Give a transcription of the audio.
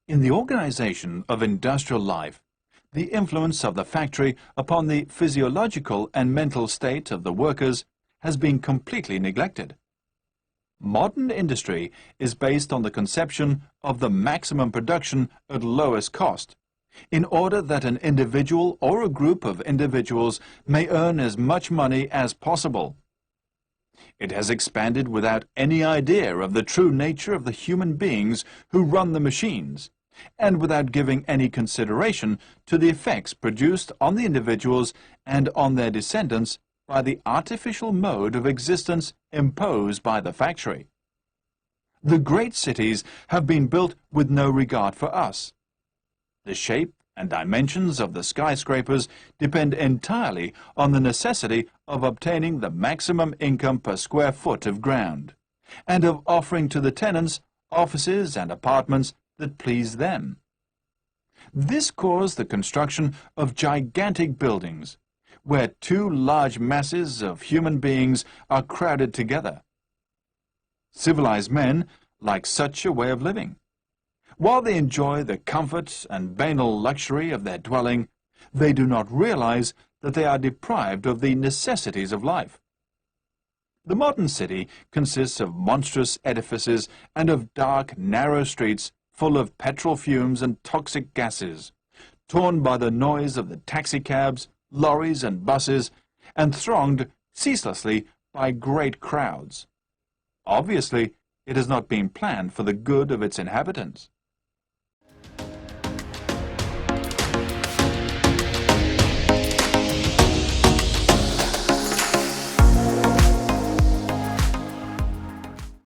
In the organization of industrial life, the influence of the factory upon the physiological and mental state of the workers has been completely neglected. Modern industry is based on the conception of the maximum production at lowest cost, in order that an individual or a group of individuals may earn as much money as possible. It has expanded without any idea of the true nature of the human beings who run the machines, and without giving any consideration to the effects produced on the individuals and on their descendants by the artificial mode of existence imposed by the factory. The great cities have been built with no regard for us. The shape and dimensions of the skyscrapers depend entirely on the necessity of obtaining the maximum income per square foot of ground, and of offering to the tenants offices and apartments that please them. This caused the construction of gigantic buildings, where two large masses of human beings are crowded together. Civilized men like such a way of living. While they enjoy the comfort and banal luxury of their dwelling, they do not realize that they are deprived of the necessities of life. The modern city consists of monstrous edifices and of dark, narrow streets full of petrol fumes and toxic gases, torn by the noise of the taxicabs, lorries and buses, and thronged ceaselessly by great crowds. Obviously, it has not been planned for the good of its inhabitants.